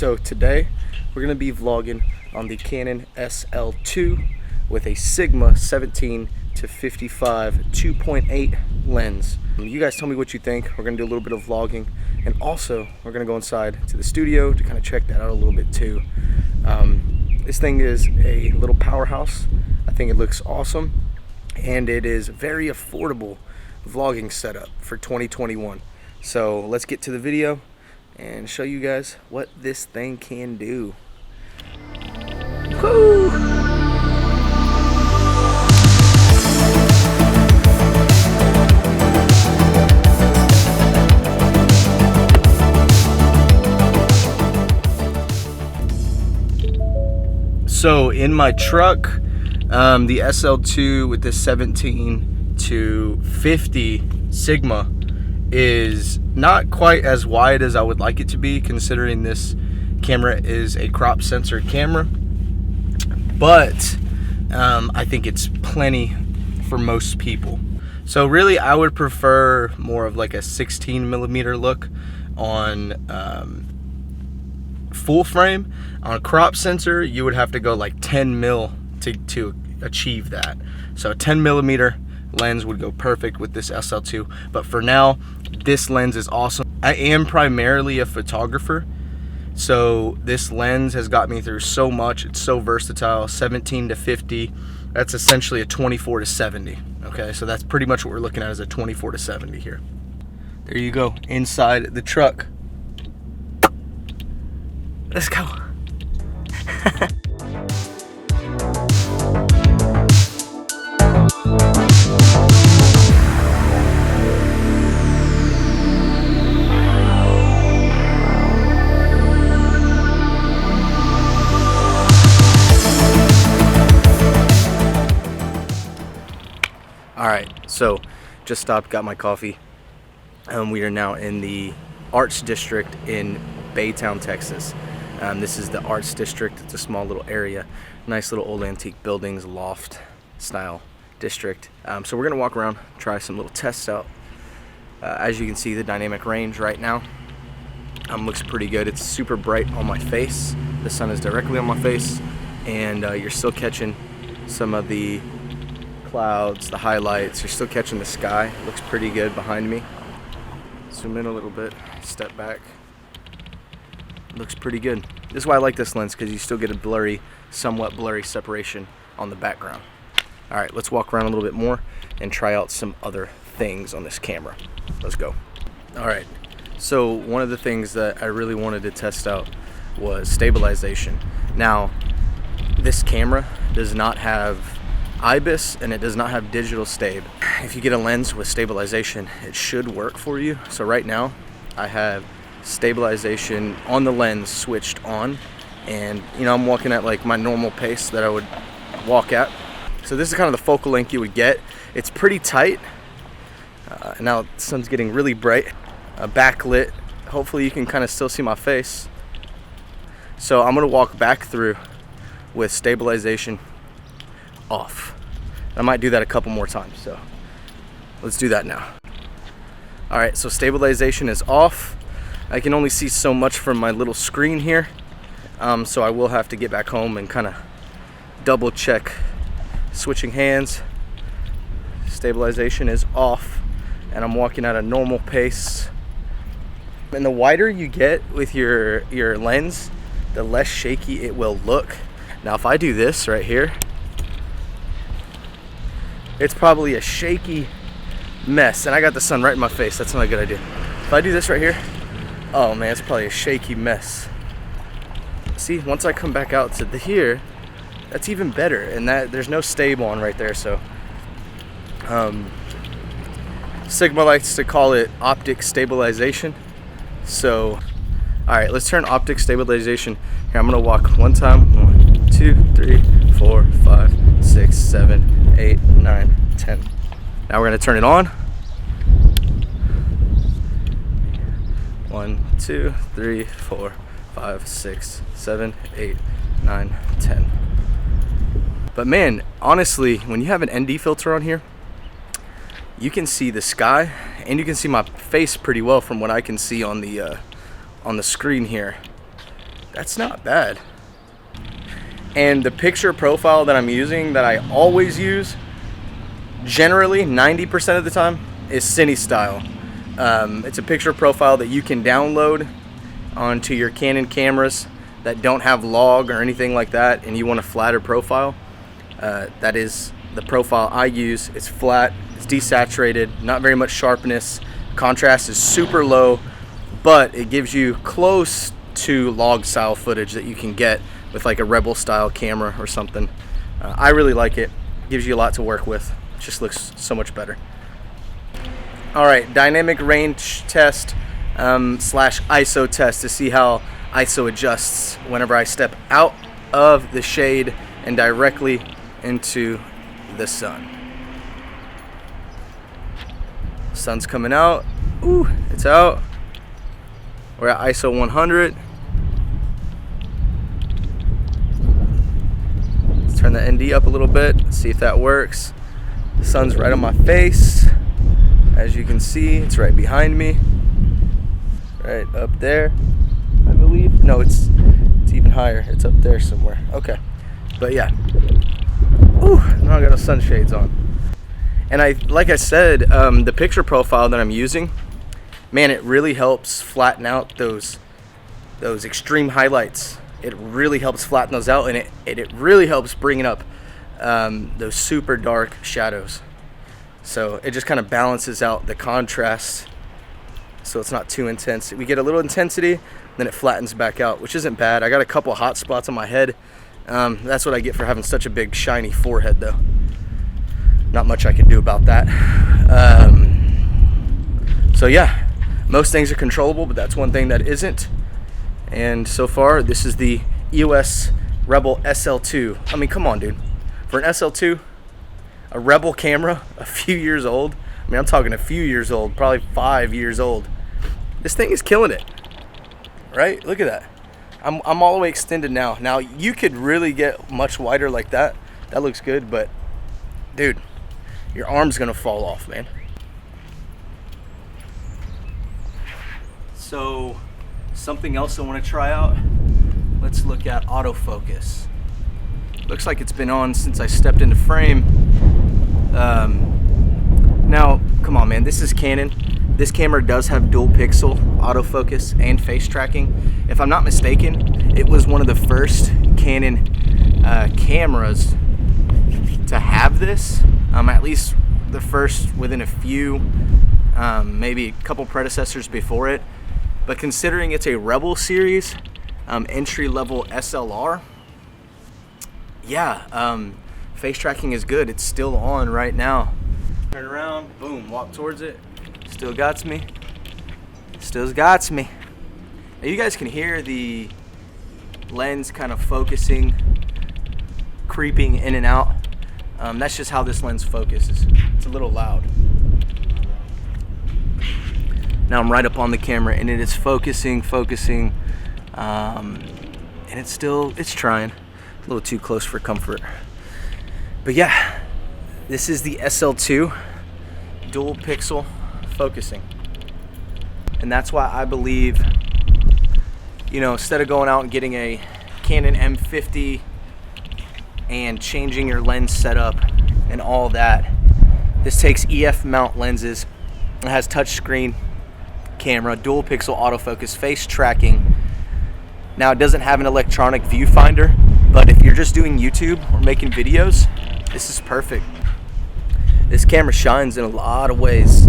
So today we're going to be vlogging on the Canon SL2 with a Sigma 17 to 55 2.8 lens. You guys tell me what you think. We're going to do a little bit of vlogging, and also we're going to go inside to the studio to kind of check that out a little bit too. This thing is a little powerhouse. I think it looks awesome, and it is very affordable vlogging setup for 2021. So let's get to the video and show you guys what this thing can do. Woo! So in my truck, the SL2 with this 17 to 50 Sigma is not quite as wide as I would like it to be, considering this camera is a crop sensor camera, but I think it's plenty for most people. So really I would prefer more of like a 16mm look on full frame. On a crop sensor you would have to go like 10mm to achieve that. So a 10mm lens would go perfect with this SL2, but for now this lens is awesome. I am primarily a photographer, so this lens has got me through so much. It's so versatile. 17 to 50, that's essentially a 24 to 70. Okay, so that's pretty much what we're looking at, is a 24 to 70 here. There you go, inside the truck. Let's go. Alright, so just stopped, got my coffee. We are now in the Arts District in Baytown, Texas. This is the Arts District. It's a small little area. Nice little old antique buildings, loft style district. So we're going to walk around, try some little tests out. As you can see, the dynamic range right now looks pretty good. It's super bright on my face. The sun is directly on my face, and you're still catching some of the clouds, the highlights. You're still catching the sky. It looks pretty good behind me. Zoom in a little bit, step back. Looks pretty good. This is why I like this lens, because you still get a blurry, somewhat blurry separation on the background. All right, let's walk around a little bit more and try out some other things on this camera. Let's go. All right, so one of the things that I really wanted to test out was stabilization. Now, this camera does not have IBIS and it does not have digital stab. If you get a lens with stabilization, it should work for you. So right now I have stabilization on the lens switched on, and you know, I'm walking at like my normal pace that I would walk at. So this is kind of the focal length you would get. It's pretty tight. Now the sun's getting really bright, backlit. Hopefully you can kind of still see my face. So I'm gonna walk back through with stabilization off. I might do that a couple more times, so let's do that now. All right, so stabilization is off. I can only see so much from my little screen here, so I will have to get back home and kind of double check. Switching hands, stabilization is off, and I'm walking at a normal pace. And the wider you get with your lens, the less shaky it will look. Now if I do this right here, it's probably a shaky mess, and I got the sun right in my face. That's not a good idea. If I do this right here, oh man, it's probably a shaky mess. See, once I come back out to here, that's even better, and that there's no stable on right there. So Sigma likes to call it optic stabilization. So all right, let's turn optic stabilization. Here, I'm gonna walk one time. 1, 2, 3, 4, 5, 6, 7, 8, 9, 10. Now we're gonna turn it on. 1, 2, 3, 4, 5, 6, 7, 8, 9, 10. But man, honestly, when you have an ND filter on here, you can see the sky and you can see my face pretty well from what I can see on the screen here. That's not bad. And the picture profile that I'm using, that I always use, generally 90% of the time, is Cine Style. It's a picture profile that you can download onto your Canon cameras that don't have log or anything like that, and you want a flatter profile. That is the profile I use. It's flat, it's desaturated, not very much sharpness, contrast is super low, but it gives you close to log style footage that you can get with like a Rebel style camera or something. I really like it. Gives you a lot to work with. It just looks so much better. All right, dynamic range test slash ISO test to see how ISO adjusts whenever I step out of the shade and directly into the sun. Sun's coming out. Ooh, it's out. We're at ISO 100. Let's turn the ND up a little bit, see if that works. The sun's right on my face. As you can see, it's right behind me. Right up there, I believe. No, it's even higher. It's up there somewhere. Okay. But yeah. Ooh, now I got the sunshades on. And like I said, the picture profile that I'm using, man, it really helps flatten out those extreme highlights. It really helps flatten those out, and it really helps bringing up those super dark shadows. So it just kind of balances out the contrast, so it's not too intense. We get a little intensity, then it flattens back out, which isn't bad. I got a couple hot spots on my head. That's what I get for having such a big shiny forehead, though. Not much I can do about that. So yeah, most things are controllable, but that's one thing that isn't. And so far, this is the EOS Rebel SL2. I mean, come on, dude. For an SL2, a Rebel camera, a few years old. I mean, I'm talking a few years old, probably 5 years old. This thing is killing it, right? Look at that. I'm all the way extended now. Now, you could really get much wider like that. That looks good, but dude, your arm's gonna fall off, man. So, something else I want to try out. Let's look at autofocus. Looks like it's been on since I stepped into frame. Now, come on, man. This is Canon. This camera does have dual pixel autofocus and face tracking. If I'm not mistaken, it was one of the first Canon cameras to have this. At least the first within a few, maybe a couple predecessors before it. But considering it's a Rebel series, entry-level SLR, yeah, face tracking is good. It's still on right now. Turn around, boom, walk towards it. Still got me. Still got me. Now you guys can hear the lens kind of focusing, creeping in and out. That's just how this lens focuses. It's a little loud. Now I'm right up on the camera and it is focusing, and it's trying. A little too close for comfort. But yeah, this is the SL2 dual pixel focusing. And that's why I believe, you know, instead of going out and getting a Canon M50 and changing your lens setup and all that, this takes EF mount lenses. It has touchscreen camera, dual pixel autofocus, face tracking. Now it doesn't have an electronic viewfinder, but if you're just doing YouTube or making videos, this is perfect. This camera shines in a lot of ways.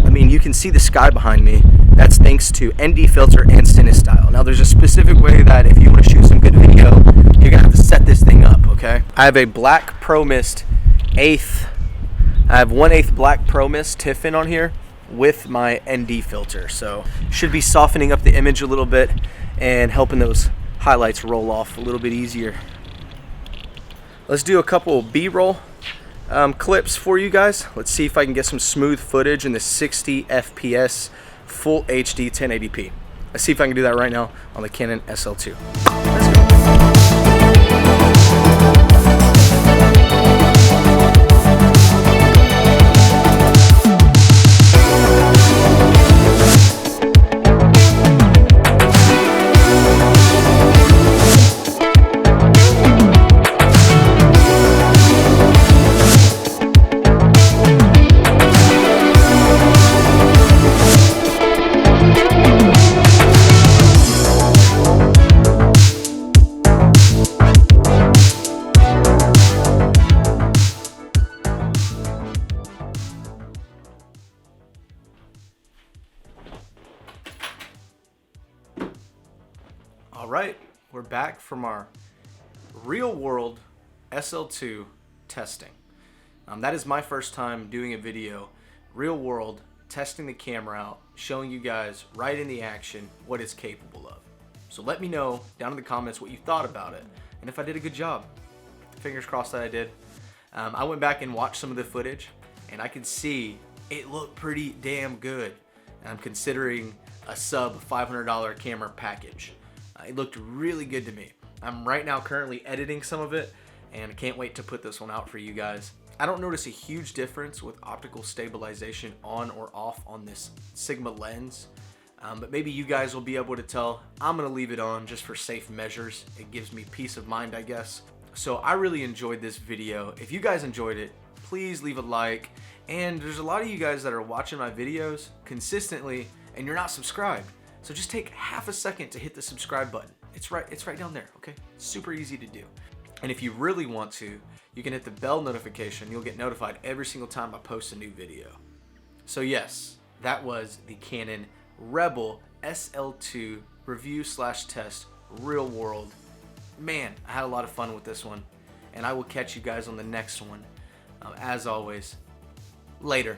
I mean, you can see the sky behind me. That's thanks to ND filter and Cine Style. Now there's a specific way that if you want to shoot some good video, you're gonna have to set this thing up, okay? I have a black Pro Mist 1/8. I have 1/8 black Pro Mist Tiffin on here with my ND filter. So should be softening up the image a little bit and helping those highlights roll off a little bit easier. Let's do a couple B-roll clips for you guys. Let's see if I can get some smooth footage in the 60 FPS full HD 1080p. Let's see if I can do that right now on the Canon SL2. Let's go. back from our real world SL2 testing. That is my first time doing a video, real world, testing the camera out, showing you guys right in the action what it's capable of. So let me know down in the comments what you thought about it and if I did a good job. Fingers crossed that I did. I went back and watched some of the footage and I could see it looked pretty damn good. I'm considering a sub $500 camera package. It looked really good to me. I'm right now currently editing some of it and I can't wait to put this one out for you guys. I don't notice a huge difference with optical stabilization on or off on this Sigma lens, but maybe you guys will be able to tell. I'm gonna leave it on just for safe measures. It gives me peace of mind, I guess. So I really enjoyed this video. If you guys enjoyed it, please leave a like. And there's a lot of you guys that are watching my videos consistently and you're not subscribed. So just take half a second to hit the subscribe button. It's right down there, okay? It's super easy to do. And if you really want to, you can hit the bell notification. You'll get notified every single time I post a new video. So yes, that was the Canon Rebel SL2 review/test real world. Man, I had a lot of fun with this one. And I will catch you guys on the next one. As always, later.